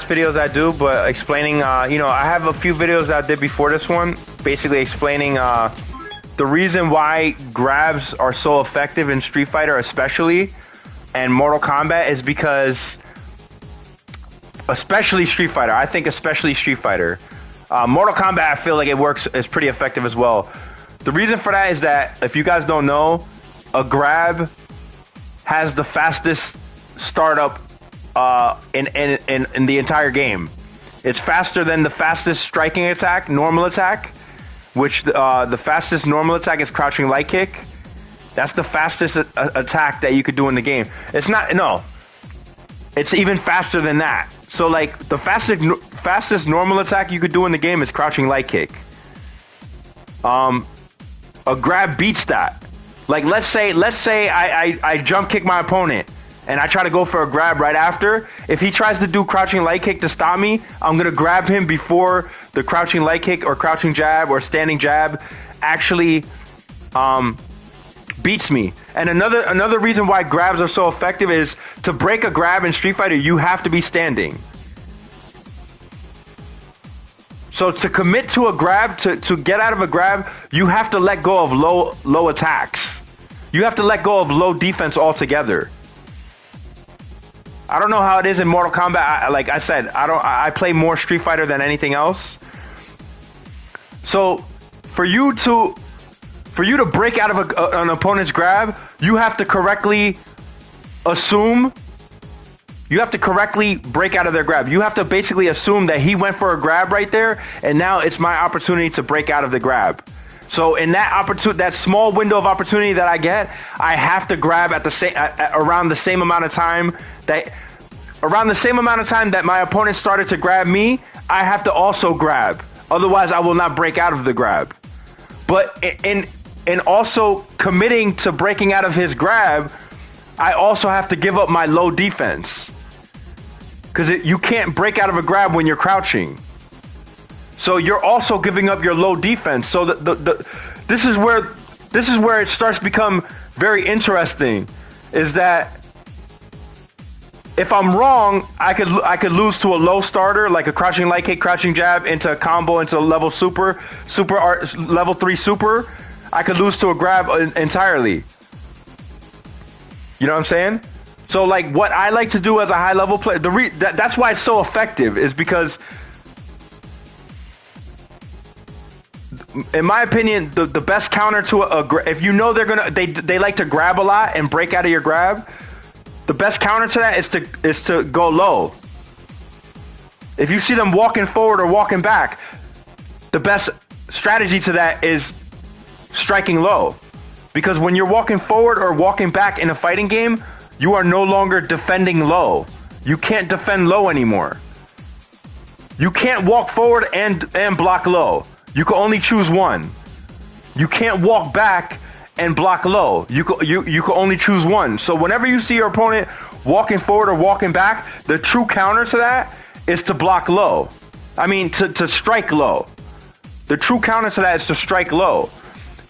videos I do, but explaining, you know, I have a few videos that I did before this one, basically explaining the reason why grabs are so effective in Street Fighter especially, and Mortal Kombat is because, especially Street Fighter, I think especially Street Fighter. Mortal Kombat, I feel like it works, is pretty effective as well. The reason for that is that, if you guys don't know, a grab has the fastest startup in the entire game. It's faster than the fastest striking attack, normal attack, which the fastest normal attack is crouching light kick. That's the fastest attack that you could do in the game. It's not, no. It's even faster than that. So like the fastest normal attack you could do in the game is crouching light kick. A grab beats that. Like let's say I jump kick my opponent and I try to go for a grab right after. If he tries to do crouching light kick to stop me, I'm gonna grab him before the crouching light kick or crouching jab or standing jab actually beats me. And another reason why grabs are so effective is to break a grab in Street Fighter, you have to be standing. So to commit to a grab, to get out of a grab, you have to let go of low attacks. You have to let go of low defense altogether. I don't know how it is in Mortal Kombat. Like I said, I play more Street Fighter than anything else. So for you to break out of an opponent's grab, you have to correctly assume. You have to correctly break out of their grab. You have to basically assume that he went for a grab right there, and now it's my opportunity to break out of the grab. So in that small window of opportunity that I get, I have to grab at around the same amount of time that my opponent started to grab me. I have to also grab. Otherwise, I will not break out of the grab. But in also committing to breaking out of his grab, I also have to give up my low defense. Because you can't break out of a grab when you're crouching. So you're also giving up your low defense. So this is where it starts to become very interesting. Is that if I'm wrong, I could lose to a low starter like a crouching light kick, crouching jab into a combo into level level 3 super. I could lose to a grab entirely. You know what I'm saying? So like what I like to do as a high level player, that's why it's so effective, is because in my opinion, the best counter to if you know they like to grab a lot and break out of your grab, the best counter to that is to go low. If you see them walking forward or walking back, the best strategy to that is striking low. Because when you're walking forward or walking back in a fighting game, you are no longer defending low. You can't defend low anymore. You can't walk forward and block low. You can only choose one. You can't walk back and block low. You can only choose one. So whenever you see your opponent walking forward or walking back, the true counter to that is to block low. I mean, to strike low. The true counter to that is to strike low.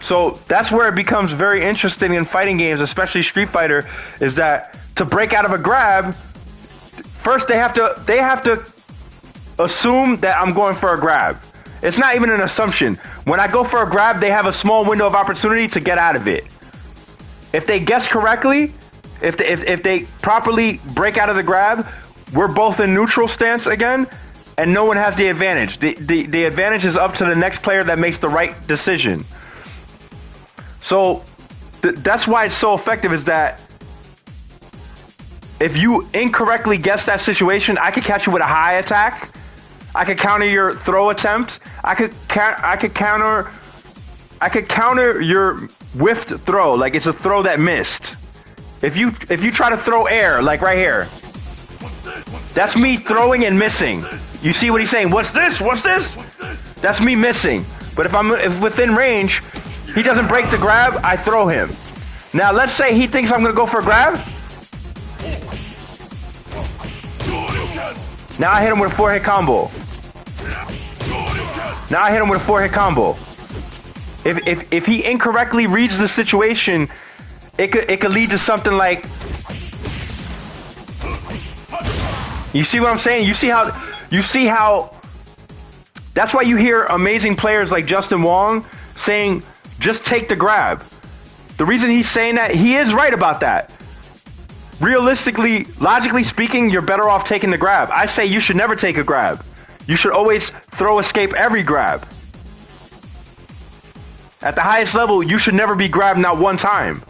So that's where it becomes very interesting in fighting games, especially Street Fighter, is that to break out of a grab, first they have to assume that I'm going for a grab. It's not even an assumption. When I go for a grab, they have a small window of opportunity to get out of it. If they guess correctly, if they properly break out of the grab, we're both in neutral stance again, and no one has the advantage. The advantage is up to the next player that makes the right decision. So that's why it's so effective, is that if you incorrectly guess that situation, I could catch you with a high attack. I could counter your throw attempt. I could counter your whiffed throw, like it's a throw that missed. If you try to throw air, like right here, that's me throwing and missing. You see what he's saying? What's this? What's this? That's me missing. But if within range, he doesn't break the grab, I throw him. Now let's say he thinks I'm gonna go for a grab. Now I hit him with a 4-hit combo. Now I hit him with a 4-hit combo. If he incorrectly reads the situation, it could lead to something like, You see what I'm saying? You see how that's why you hear amazing players like Justin Wong saying, just take the grab. The reason he's saying that, he is right about that. Realistically, logically speaking, you're better off taking the grab. I say you should never take a grab. You should always throw escape every grab. At the highest level, you should never be grabbed not one time.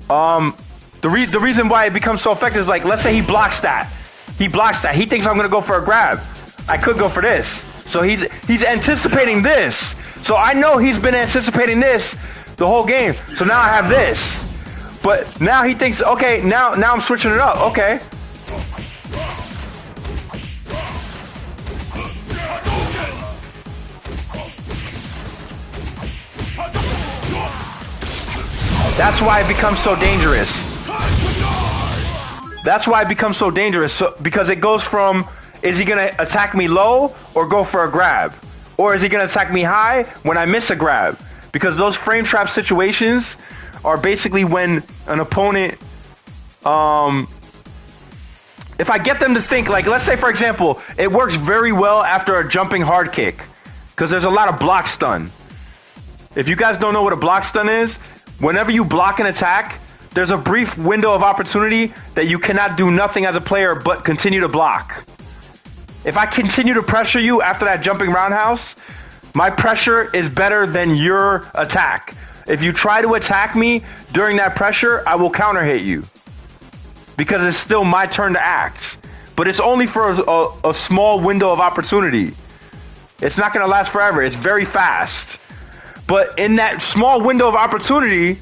The reason why it becomes so effective is like, let's say he blocks that. He blocks that. He thinks I'm going to go for a grab. I could go for this. So he's anticipating this. So I know he's been anticipating this the whole game. So now I have this. But now he thinks, okay, now I'm switching it up. Okay. That's why it becomes so dangerous. That's why it becomes so dangerous. So, because it goes from, is he going to attack me low or go for a grab? Or is he going to attack me high when I miss a grab? Because those frame trap situations are basically when an opponent, if I get them to think, like, let's say, for example, it works very well after a jumping hard kick. Because there's a lot of block stun. If you guys don't know what a block stun is, whenever you block an attack, there's a brief window of opportunity that you cannot do nothing as a player but continue to block. If I continue to pressure you after that jumping roundhouse, my pressure is better than your attack. If you try to attack me during that pressure, I will counter hit you. Because it's still my turn to act. But it's only for a small window of opportunity. It's not going to last forever. It's very fast. But in that small window of opportunity,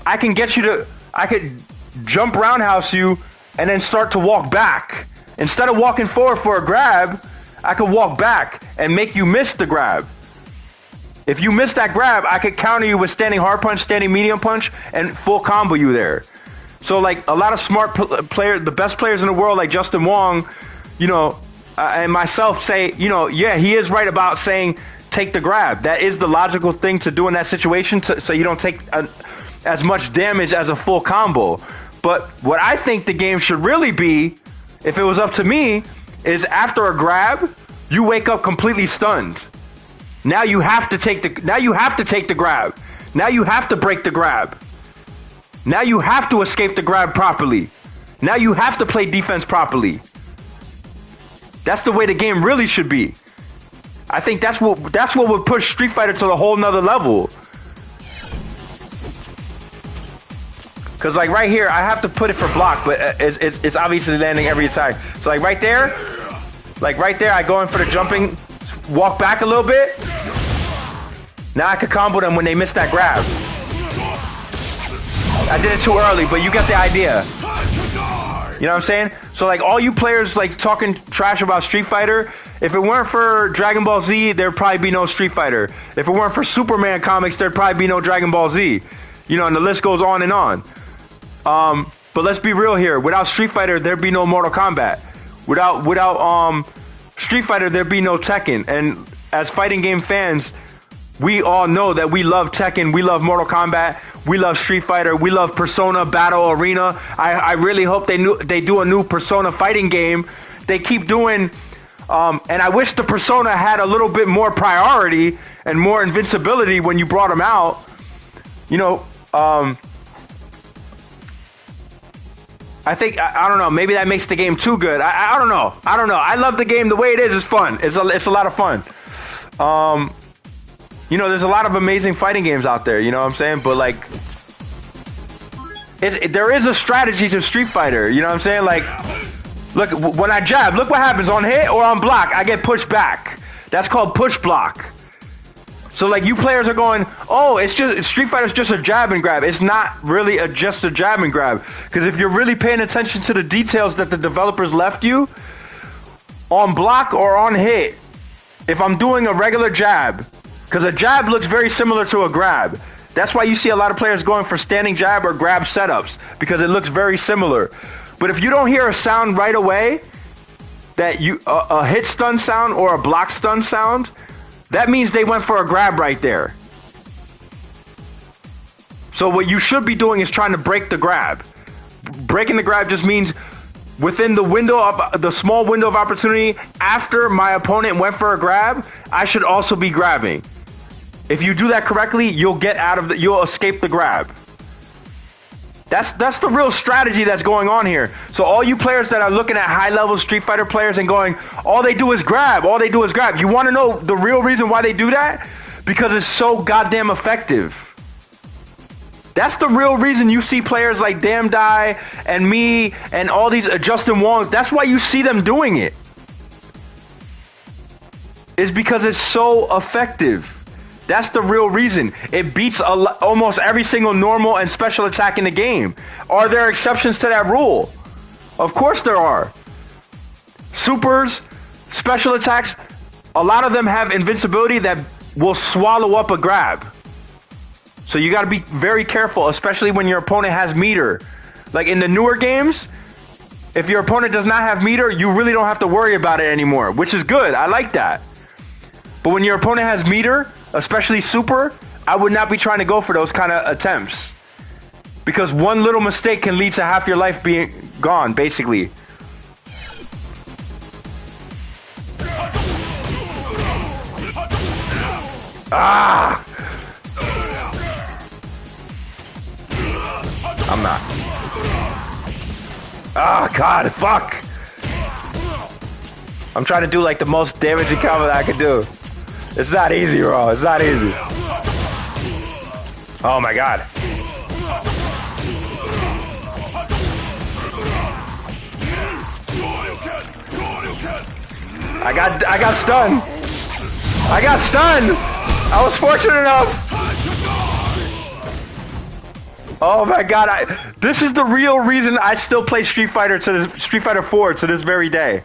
I can get you to, I could jump roundhouse you and then start to walk back. Instead of walking forward for a grab, I could walk back and make you miss the grab. If you miss that grab, I could counter you with standing hard punch, standing medium punch, and full combo you there. So like a lot of smart players, the best players in the world like Justin Wong, you know, and myself say, you know, yeah, he is right about saying, take the grab. That is the logical thing to do in that situation so you don't take as much damage as a full combo. But what I think the game should really be, if it was up to me, is after a grab, you wake up completely stunned. Now you have to take the grab. Now you have to break the grab. Now you have to escape the grab properly. Now you have to play defense properly. That's the way the game really should be. I think that's what would push Street Fighter to a whole nother level. Cause like right here, I have to put it for block, but it's obviously landing every time. So like right there, I go in for the jumping, walk back a little bit. Now I could combo them when they miss that grab. I did it too early, but you get the idea. You know what I'm saying? So like all you players like talking trash about Street Fighter, if it weren't for Dragon Ball Z, there'd probably be no Street Fighter. If it weren't for Superman comics, there'd probably be no Dragon Ball Z. You know, and the list goes on and on. But let's be real here. Without Street Fighter, there'd be no Mortal Kombat. Without Street Fighter, there'd be no Tekken. And as fighting game fans, we all know that we love Tekken, we love Mortal Kombat, we love Street Fighter, we love Persona Battle Arena. I really hope they do a new Persona fighting game. They keep doing, and I wish the Persona had a little bit more priority and more invincibility when you brought them out. You know, I think, I don't know, maybe that makes the game too good. I don't know. I love the game the way it is. It's fun. It's a lot of fun. You know, there's a lot of amazing fighting games out there, you know what I'm saying? But like, there is a strategy to Street Fighter, you know what I'm saying? Like, look, when I jab, look what happens. On hit or on block, I get pushed back. That's called push block. So like you players are going, oh, it's just Street Fighter's just a jab and grab. It's not really just a jab and grab. Because if you're really paying attention to the details that the developers left you, on block or on hit, if I'm doing a regular jab, because a jab looks very similar to a grab. That's why you see a lot of players going for standing jab or grab setups, because it looks very similar. But if you don't hear a sound right away, that a hit stun sound or a block stun sound, that means they went for a grab right there. So what you should be doing is trying to break the grab. breaking the grab just means within the small window of opportunity after my opponent went for a grab, I should also be grabbing. If you do that correctly, you'll escape the grab. That's the real strategy that's going on here. So all you players that are looking at high-level Street Fighter players and going, all they do is grab, you want to know the real reason why they do that? Because it's so goddamn effective. That's the real reason you see players like Damn Die and me and all these Justin Wongs. That's why you see them doing it. It's because it's so effective. That's the real reason. It beats almost every single normal and special attack in the game. Are there exceptions to that rule? Of course there are. Supers, special attacks, a lot of them have invincibility that will swallow up a grab. So you got to be very careful, especially when your opponent has meter. Like in the newer games, if your opponent does not have meter, you really don't have to worry about it anymore, which is good. I like that. But when your opponent has meter, especially super, I would not be trying to go for those kind of attempts. Because one little mistake can lead to half your life being gone, basically. Ah! I'm not. Ah, God, fuck! I'm trying to do like the most damaging combo that I can do. It's not easy, bro. It's not easy. Oh my God. I got stunned. I got stunned. I was fortunate enough. Oh my God. This is the real reason I still play Street Fighter 4 to this very day.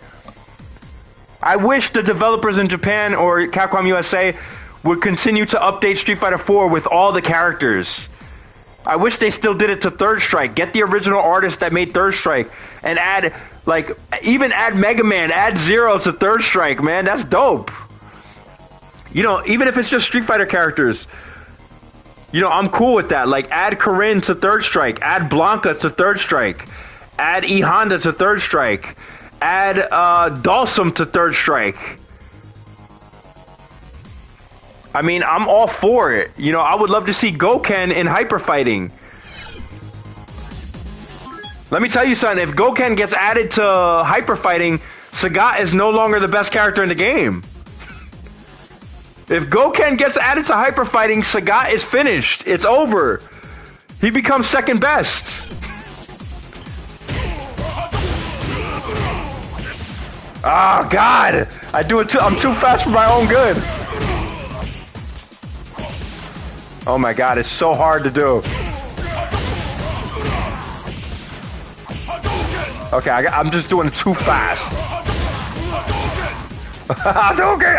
I wish the developers in Japan or Capcom USA would continue to update Street Fighter 4 with all the characters. I wish they still did it to Third Strike. Get the original artist that made Third Strike and add, like, even add Mega Man, add Zero to Third Strike, man. That's dope. You know, even if it's just Street Fighter characters, you know, I'm cool with that. Like, add Corinne to Third Strike, add Blanca to Third Strike, add E Honda to Third Strike. Add Dalsum to Third Strike. I mean, I'm all for it. You know, I would love to see Goken in Hyper Fighting. Let me tell you something. If Goken gets added to Hyper Fighting, Sagat is no longer the best character in the game. If Goken gets added to Hyper Fighting, Sagat is finished. It's over. He becomes second best. Oh, God! I'm too fast for my own good. Oh my God, it's so hard to do. Okay, I'm just doing it too fast. Hadouken!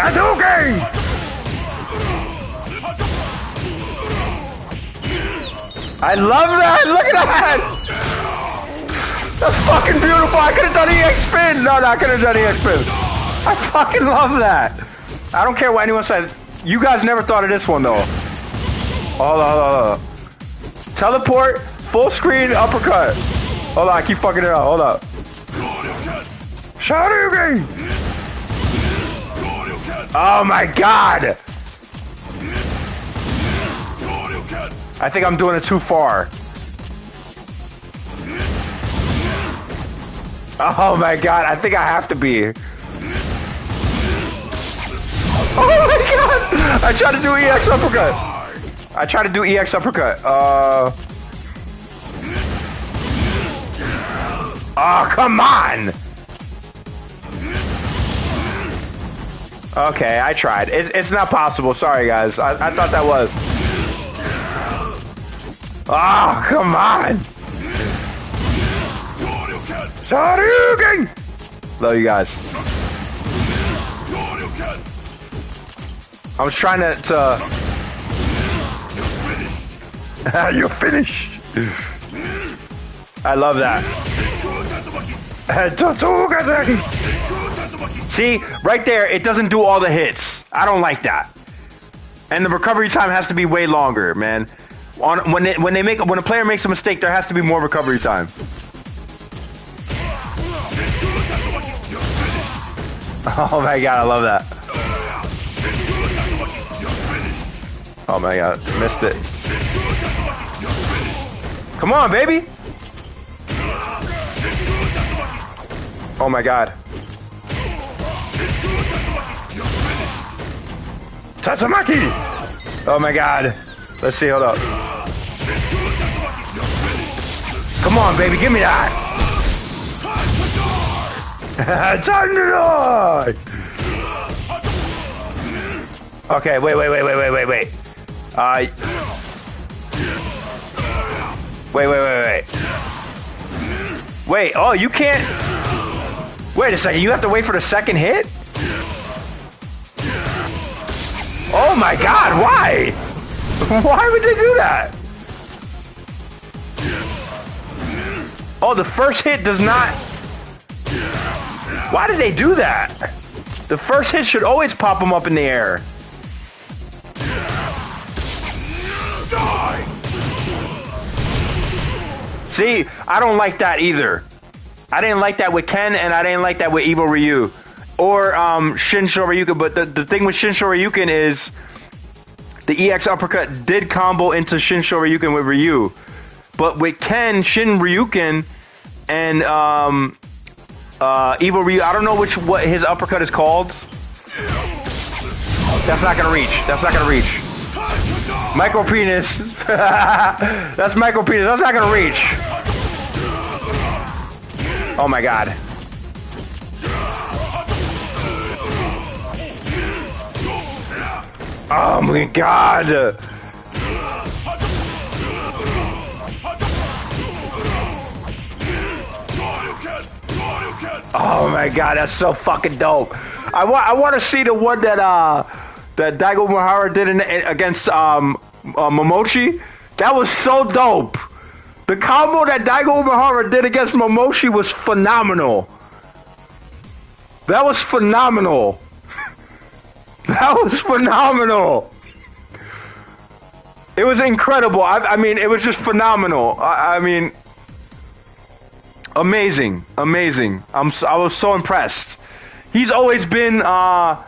I love that! Look at that! That's fucking beautiful. I could have done EX spin. No, I could have done EX spin. I fucking love that. I don't care what anyone says. You guys never thought of this one, though. Hold on. Teleport, full screen, uppercut. Hold on, I keep fucking it up. Hold up. Showdown! Oh my God. I think I'm doing it too far. Oh my God, I think I have to be. Oh my God! I tried to do EX uppercut. Oh, come on! Okay, I tried. It's not possible. Sorry, guys. I thought that was. Oh, come on! Hadouken! Love you guys. I was trying to You're finished. I love that. See, right there, it doesn't do all the hits. I don't like that. And the recovery time has to be way longer, man. When a player makes a mistake, there has to be more recovery time. Oh my god, I love that. Oh my god, missed it. Come on, baby. Oh my god. Tatsumaki! Oh my god. Let's see, hold up. Come on, baby, give me that. Time to die! Okay, wait. Wait, oh, you can't... Wait a second, you have to wait for the second hit? Oh my god, why? Why would they do that? Oh, the first hit does not... Why did they do that? The first hit should always pop them up in the air. See, I don't like that either. I didn't like that with Ken, and I didn't like that with Evil Ryu. Or Shin Shoryuken, but the thing with Shin Shoryuken is the EX uppercut did combo into Shin Shoryuken with Ryu. But with Ken, Shin Ryuken, and Evil Ryu, I don't know what his uppercut is called. That's not gonna reach. That's not gonna reach. Micro penis. That's micro penis. That's not gonna reach. Oh my god. Oh my god. Oh my god, that's so fucking dope. I want to see the one that Daigo Mahara did against Momoshi. That was so dope. The combo that Daigo Mahara did against Momoshi was phenomenal. That was phenomenal. That was phenomenal. It was incredible. I mean, it was just phenomenal. I mean, amazing, amazing. I was so impressed. He's always been, you know,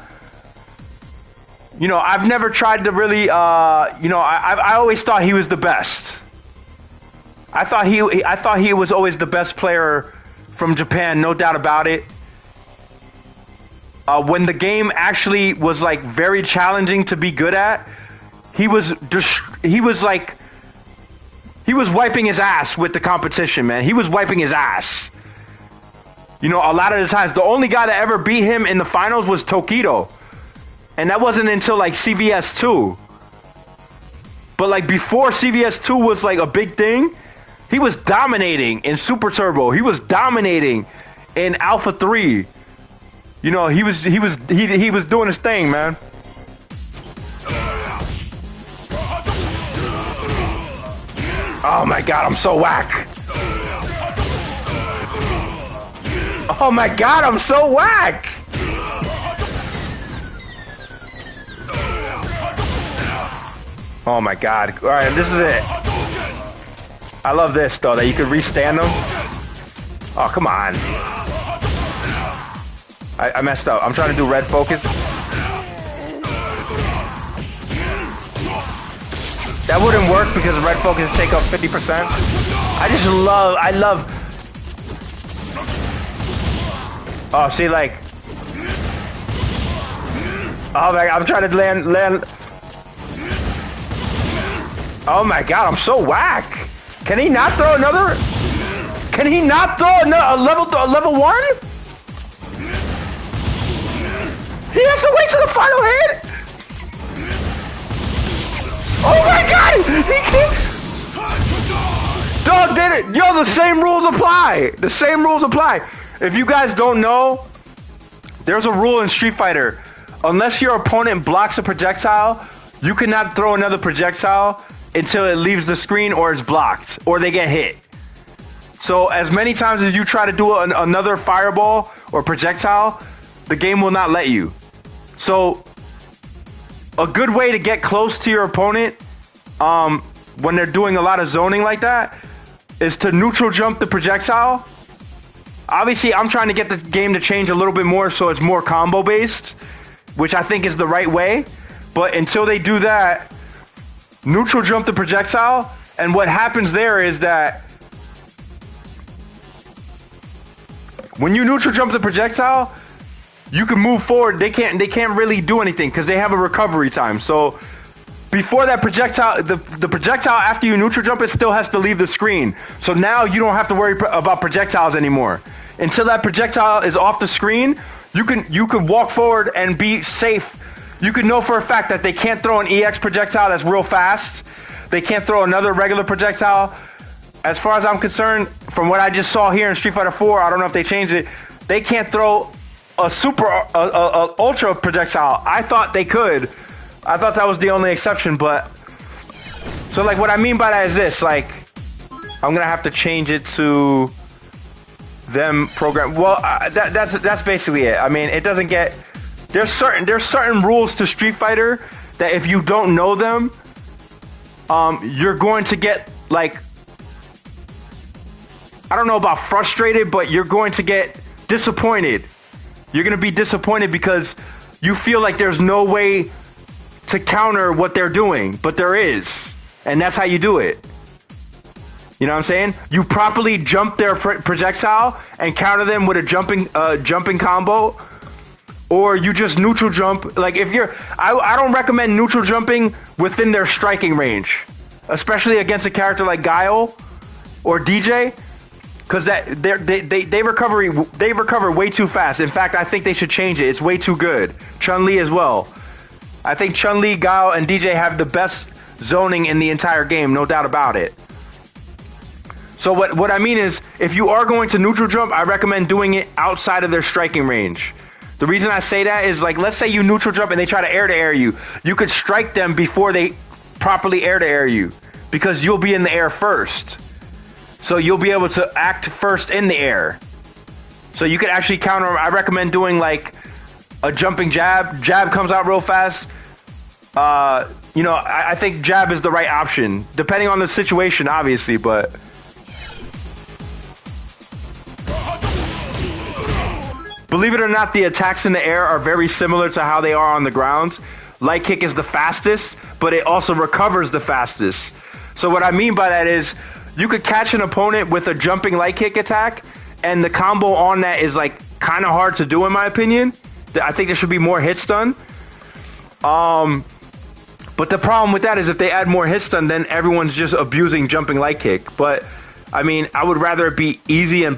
I've never tried to really, you know, I always thought he was the best. I thought he was always the best player from Japan, no doubt about it. When the game actually was like very challenging to be good at, he was wiping his ass with the competition, man. He was wiping his ass. You know, a lot of the times, the only guy that ever beat him in the finals was Tokido. And that wasn't until like CVS 2. But like before CVS 2 was like a big thing, he was dominating in Super Turbo. He was dominating in Alpha 3. You know, he was doing his thing, man. Oh my god, I'm so whack. Oh my god, I'm so whack. Oh my god. Alright, this is it. I love this though, that you could restand them. Oh, come on. I messed up. I'm trying to do red focus. That wouldn't work because red focus take up 50%. I love. Oh, see, like. Oh my god, I'm trying to land. Oh my god, I'm so whack. Can he not throw another? Can he not throw a level 1? He has to wait till the final hit? Oh my god! He can't! Dog did it! Yo, the same rules apply! The same rules apply! If you guys don't know, there's a rule in Street Fighter. Unless your opponent blocks a projectile, you cannot throw another projectile until it leaves the screen or it's blocked, or they get hit. So as many times as you try to do another fireball or projectile, the game will not let you. So a good way to get close to your opponent when they're doing a lot of zoning like that is to neutral jump the projectile Obviously, I'm trying to get the game to change a little bit more so it's more combo based, which I think is the right way. But until they do that, neutral jump the projectile, and what happens there is that when you neutral jump the projectile, you can move forward. They can't really do anything because they have a recovery time. So before that projectile, the projectile after you neutral jump, it still has to leave the screen. So now you don't have to worry about projectiles anymore. Until that projectile is off the screen, you can walk forward and be safe. You can know for a fact that they can't throw an EX projectile that's real fast. They can't throw another regular projectile. As far as I'm concerned, from what I just saw here in Street Fighter 4, I don't know if they changed it, they can't throw a ultra projectile. I thought they could. I thought that was the only exception, but so like what I mean by that is this, like I'm gonna have to change it to them program. Well, that's basically it. I mean, it doesn't get there's certain rules to Street Fighter that if you don't know them, you're going to get like, I don't know about frustrated, but you're going to get disappointed. You're going to be disappointed because you feel like there's no way to counter what they're doing, but there is. And that's how you do it. You know what I'm saying? You properly jump their projectile and counter them with a jumping combo, or you just neutral jump. Like if you're, I don't recommend neutral jumping within their striking range, especially against a character like Guile or DJ. Because they recover way too fast. In fact, I think they should change it. It's way too good. Chun-Li as well. I think Chun-Li, Guile, and DJ have the best zoning in the entire game, no doubt about it. So what I mean is, if you are going to neutral jump, I recommend doing it outside of their striking range. The reason I say that is, like, let's say you neutral jump and they try to air-to-air you. You could strike them before they properly air-to-air you, because you'll be in the air first. So you'll be able to act first in the air. So you can actually counter them. I recommend doing like a jumping jab. Jab comes out real fast. You know, I think jab is the right option, depending on the situation, obviously, but... Believe it or not, the attacks in the air are very similar to how they are on the ground. Light kick is the fastest, but it also recovers the fastest. So what I mean by that is, you could catch an opponent with a jumping light kick attack, and the combo on that is like kind of hard to do in my opinion. I think there should be more hits done. But the problem with that is if they add more hits done, then everyone's just abusing jumping light kick. But I mean, I would rather it be easy and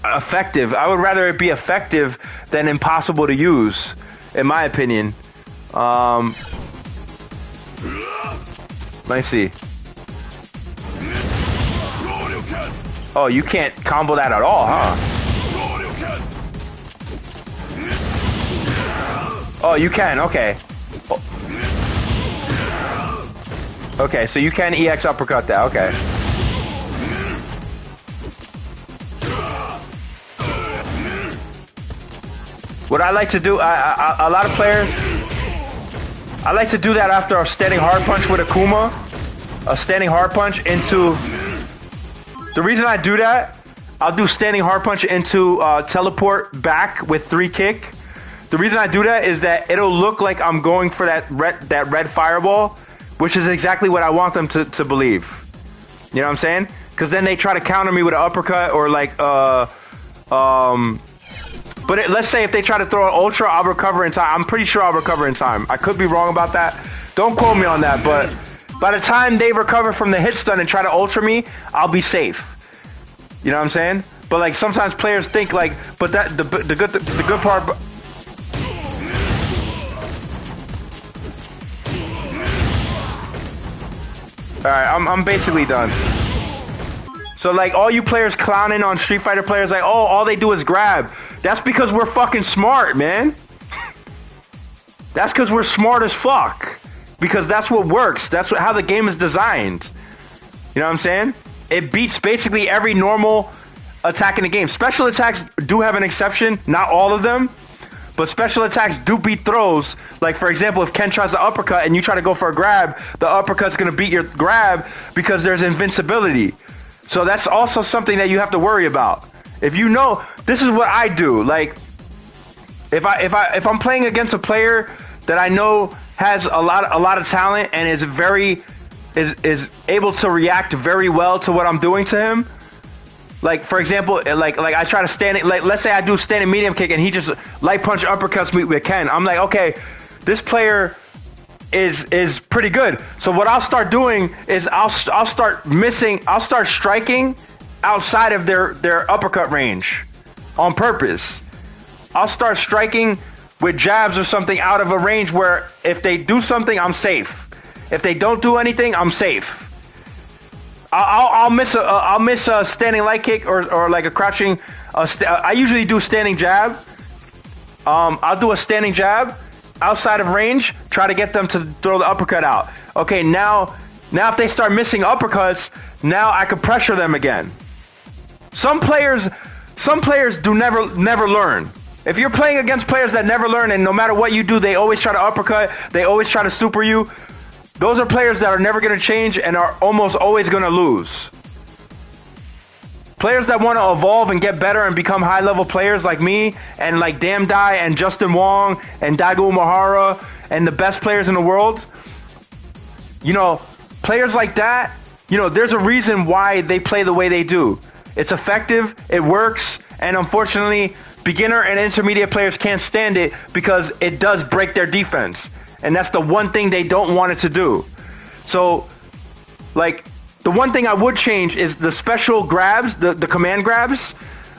effective. I would rather it be effective than impossible to use, in my opinion. Let me see. Oh, you can't combo that at all, huh? Oh, you can, okay. Okay, so you can EX uppercut that, okay. What I like to do, a lot of players, I like to do that after a standing hard punch with Akuma. A standing hard punch into... The reason I do that, I'll do standing hard punch into teleport back with 3 kick. The reason I do that is that it'll look like I'm going for that red fireball, which is exactly what I want them to believe. You know what I'm saying? Because then they try to counter me with an uppercut or like but let's say if they try to throw an ultra, I'll recover in time. I'm pretty sure I'll recover in time. I could be wrong about that. Don't quote me on that, but by the time they recover from the hit stun and try to ultra me, I'll be safe. You know what I'm saying? But like sometimes players think like, but that the good part. All right, I'm basically done. So like all you players clowning on Street Fighter players like, oh, all they do is grab. That's because we're fucking smart, man. That's because we're smart as fuck. Because that's what works. That's how the game is designed. You know what I'm saying? It beats basically every normal attack in the game. Special attacks do have an exception. Not all of them. But special attacks do beat throws. Like, for example, if Ken tries to uppercut and you try to go for a grab, the uppercut's going to beat your grab because there's invincibility. So that's also something that you have to worry about. If you know, this is what I do. Like, if I'm playing against a player that I know has a lot of talent and is able to react very well to what I'm doing to him. Like, for example, like I try to stand, like, let's say I do standing medium kick and he just light punch uppercuts me with Ken. I'm like, okay, this player is pretty good. So what I'll start doing is I'll start striking outside of their uppercut range on purpose. I'll start striking with jabs or something out of a range where if they do something, I'm safe. If they don't do anything, I'm safe. I'll miss a standing light kick or like a crouching. I usually do standing jab. I'll do a standing jab outside of range. Try to get them to throw the uppercut out. Okay, now if they start missing uppercuts, now I can pressure them again. Some players do never learn. If you're playing against players that never learn, and no matter what you do, they always try to uppercut. They always try to super you. Those are players that are never going to change and are almost always going to lose. Players that want to evolve and get better and become high-level players like me and like Damn Dai and Justin Wong and Daigo Umehara and the best players in the world, you know, players like that, you know, there's a reason why they play the way they do. It's effective, it works, and unfortunately, beginner and intermediate players can't stand it because it does break their defense. And that's the one thing they don't want it to do. So, like, the one thing I would change is the special grabs, the command grabs.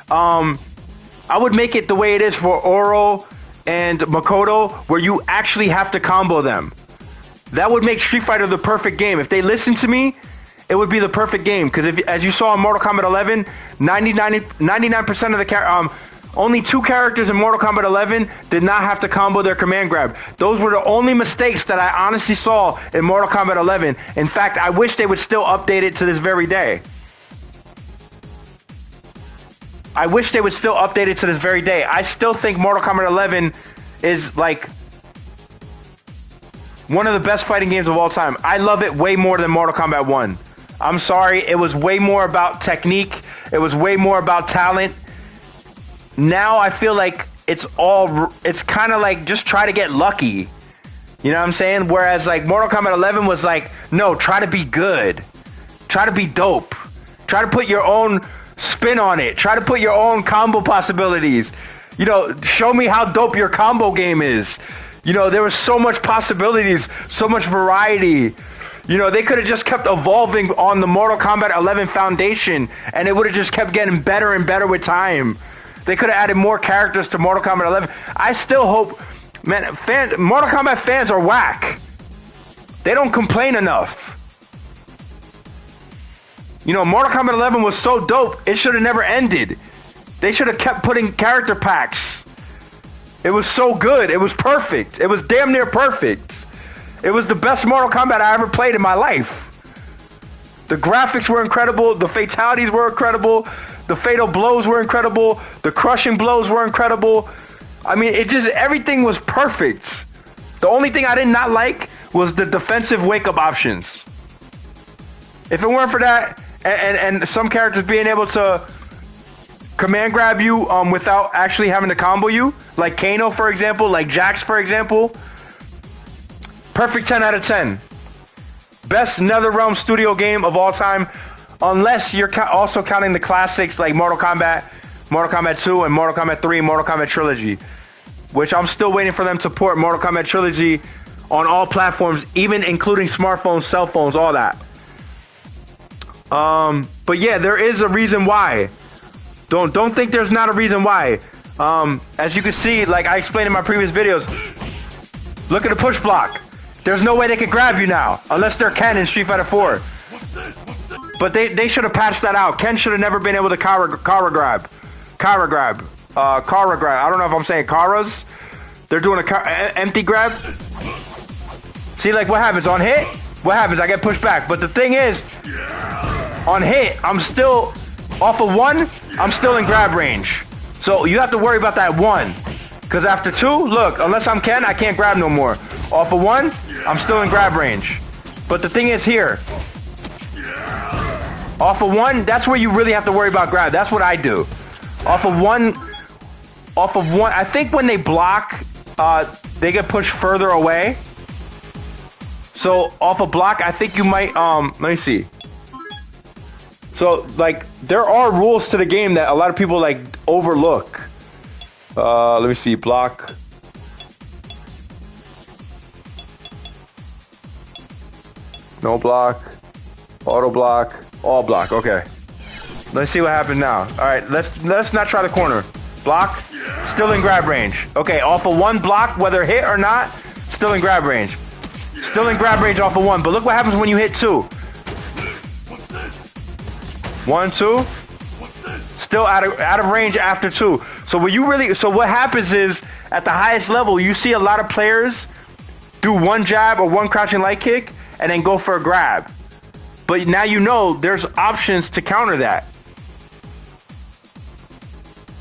I would make it the way it is for Oro and Makoto, where you actually have to combo them. That would make Street Fighter the perfect game. If they listen to me, it would be the perfect game. Because as you saw in Mortal Kombat 11, 99% of the only 2 characters in Mortal Kombat 11 did not have to combo their command grab. Those were the only mistakes that I honestly saw in Mortal Kombat 11. In fact, I wish they would still update it to this very day. I wish they would still update it to this very day. I still think Mortal Kombat 11 is like one of the best fighting games of all time. I love it way more than Mortal Kombat 1. I'm sorry, it was way more about technique. It was way more about talent. Now I feel like it's kind of like just try to get lucky. You know what I'm saying? Whereas like Mortal Kombat 11 was like, no, try to be good. Try to be dope. Try to put your own spin on it. Try to put your own combo possibilities. You know, show me how dope your combo game is. You know, there was so much possibilities, so much variety. You know, they could have just kept evolving on the Mortal Kombat 11 foundation, and it would have just kept getting better and better with time. They could have added more characters to Mortal Kombat 11. I still hope, man, Mortal Kombat fans are whack. They don't complain enough. You know, Mortal Kombat 11 was so dope, it should have never ended. They should have kept putting character packs. It was so good. It was perfect. It was damn near perfect. It was the best Mortal Kombat I ever played in my life. The graphics were incredible. The fatalities were incredible. The fatal blows were incredible. The crushing blows were incredible. I mean, everything was perfect. The only thing I did not like was the defensive wake-up options. If it weren't for that, and some characters being able to command grab you without actually having to combo you, like Kano, for example, like Jax, for example, perfect 10 out of 10. Best NetherRealm Studio game of all time. Unless you're also counting the classics like Mortal Kombat 2, and Mortal Kombat 3, and Mortal Kombat Trilogy. Which I'm still waiting for them to port Mortal Kombat Trilogy on all platforms, even including smartphones, cell phones, all that. But yeah, there is a reason why. Don't think there's not a reason why. As you can see, like I explained in my previous videos, look at the push block. There's no way they can grab you now, unless they're Ken in Street Fighter 4. But they should have patched that out. Ken should have never been able to Kara grab. I don't know if I'm saying Karas. They're doing a empty grab. See, like what happens on hit? What happens? I get pushed back. But the thing is, on hit, I'm still off of 1. I'm still in grab range. So you have to worry about that 1. Because after 2, look, unless I'm Ken, I can't grab no more. Off of 1, I'm still in grab range. But the thing is here, off of 1, that's where you really have to worry about grab. That's what I do. Off of one, I think when they block, they get pushed further away. So off a block, I think you might, let me see. So, like, there are rules to the game that a lot of people, like, overlook. Let me see, block. No block. Auto block. All block, okay. Let's see what happens now. Alright, let's not try the corner. Block, still in grab range. Okay, off of one block, whether hit or not, still in grab range. Still in grab range off of one, but look what happens when you hit two. 1, 2. Still out of range after two. So what happens is at the highest level, you see a lot of players do one jab or one crouching light kick and then go for a grab. But now you know there's options to counter that.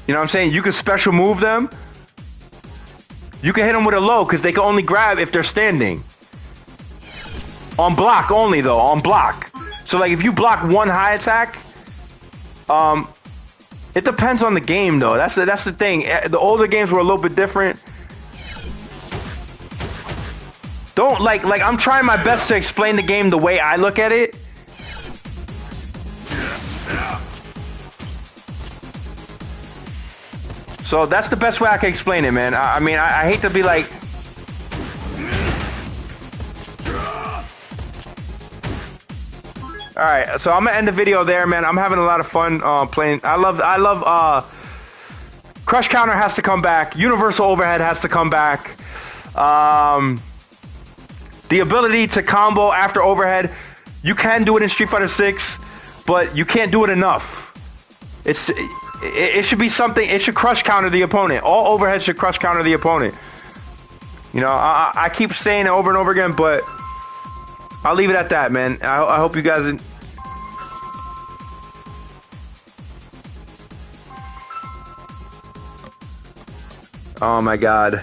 You know what I'm saying? You can special move them. You can hit them with a low because they can only grab if they're standing. On block only though, on block. So like if you block one high attack, it depends on the game though. That's the thing. The older games were a little bit different. Don't like I'm trying my best to explain the game the way I look at it. So that's the best way I can explain it, man. I mean, I hate to be like. All right, so I'm gonna end the video there, man. I'm having a lot of fun playing. I love. Crush counter has to come back. Universal overhead has to come back. The ability to combo after overhead, you can do it in Street Fighter 6, but you can't do it enough. It should be something. It should crush counter the opponent. All overheads should crush counter the opponent. You know, I keep saying it over and over again, but I'll leave it at that, man. I hope you guys. Oh my God.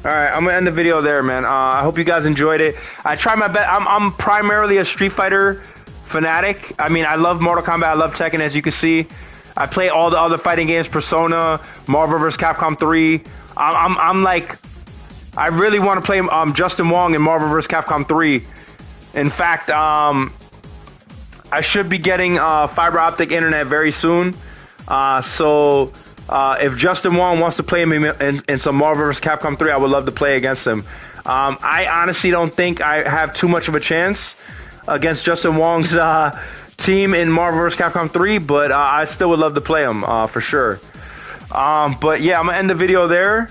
All right, I'm gonna end the video there, man. I hope you guys enjoyed it. I try my best. I'm primarily a Street Fighter fanatic. I mean, I love Mortal Kombat. I love Tekken, as you can see. I play all the other fighting games, Persona, Marvel vs. Capcom 3. I'm like, I really want to play Justin Wong in Marvel vs. Capcom 3. In fact, I should be getting fiber optic internet very soon. So if Justin Wong wants to play me in some Marvel vs. Capcom 3, I would love to play against him. I honestly don't think I have too much of a chance against Justin Wong's team in Marvel vs. Capcom 3, but I still would love to play him for sure. But yeah, I'm gonna end the video there.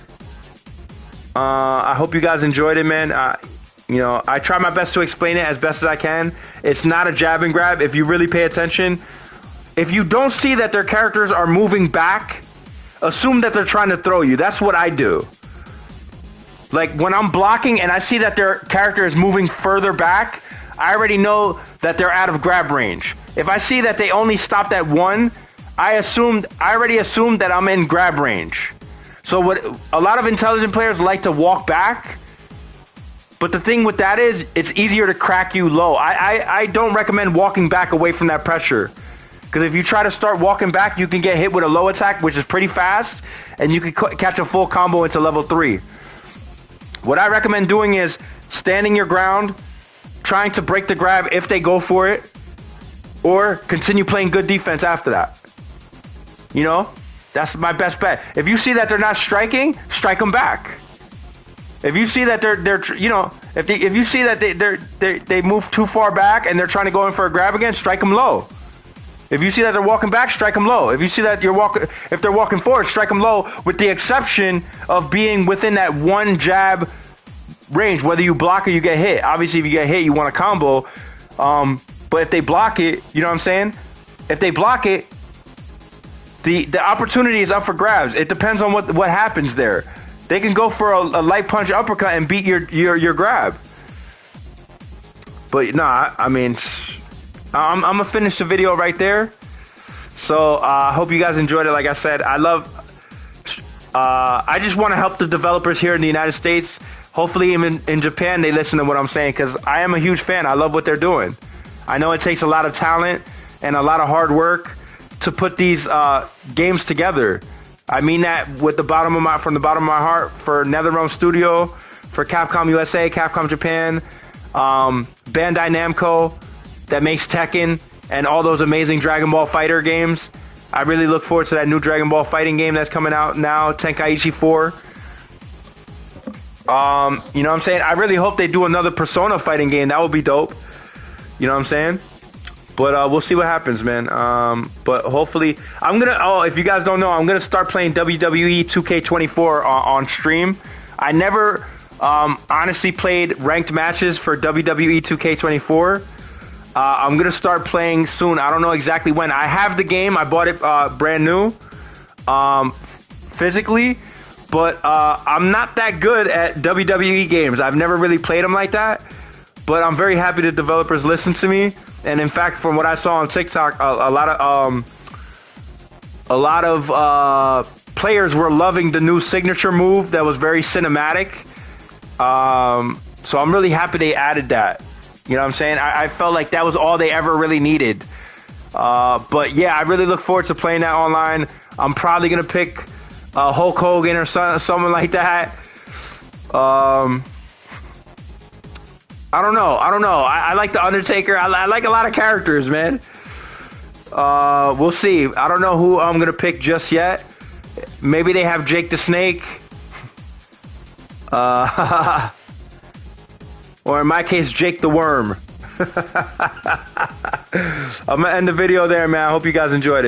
I hope you guys enjoyed it, man. You know, I try my best to explain it as best as I can. It's not a jab and grab. If you really pay attention, if you don't see that their characters are moving back, assume that they're trying to throw you. That's what I do. Like when I'm blocking and I see that their character is moving further back, I already know that they're out of grab range. If I see that they only stopped at one, I already assumed that I'm in grab range. So what a lot of intelligent players like to walk back, but the thing with that is it's easier to crack you low. I don't recommend walking back away from that pressure. Because if you try to start walking back, you can get hit with a low attack, which is pretty fast, and you can catch a full combo into level 3. What I recommend doing is standing your ground, trying to break the grab if they go for it, or continue playing good defense after that. You know, that's my best bet. If you see that they're not striking, strike them back. If you see that they're you know, if you see that they move too far back and they're trying to go in for a grab again, strike them low. If you see that they're walking back, strike them low. If you see that if they're walking forward, strike them low, with the exception of being within that one jab range, whether you block or you get hit. Obviously, if you get hit, you want a combo. But if they block it, you know what I'm saying? If they block it, the opportunity is up for grabs. It depends on what happens there. They can go for a light punch uppercut and beat your grab. But nah, I mean, I'm gonna finish the video right there. So I hope you guys enjoyed it. Like I said, I just want to help the developers here in the United States. Hopefully in Japan they listen to what I'm saying, because I am a huge fan. I love what they're doing. I know it takes a lot of talent and a lot of hard work to put these games together. I mean that with from the bottom of my heart for NetherRealm Studio, for Capcom USA, Capcom Japan, Bandai Namco that makes Tekken and all those amazing Dragon Ball Fighter games. I really look forward to that new Dragon Ball fighting game that's coming out now, Tenkaichi 4. You know what I'm saying? I really hope they do another Persona fighting game. That would be dope. You know what I'm saying? But we'll see what happens, man. But hopefully, if you guys don't know, I'm gonna start playing WWE 2K24 on stream. I never honestly played ranked matches for WWE 2K24. I'm gonna start playing soon. I don't know exactly when. I have the game. I bought it brand new, physically. But I'm not that good at WWE games. I've never really played them like that. But I'm very happy that developers listen to me. And in fact, from what I saw on TikTok, a lot of players were loving the new signature move that was very cinematic. So I'm really happy they added that. You know what I'm saying? I felt like that was all they ever really needed. But yeah, I really look forward to playing that online. I'm probably gonna pick Hulk Hogan or someone like that. I don't know. I like the Undertaker. I like a lot of characters, man. We'll see. I don't know who I'm gonna pick just yet. Maybe they have Jake the Snake. Or in my case, Jake the Worm. I'm gonna end the video there, man. I hope you guys enjoyed it.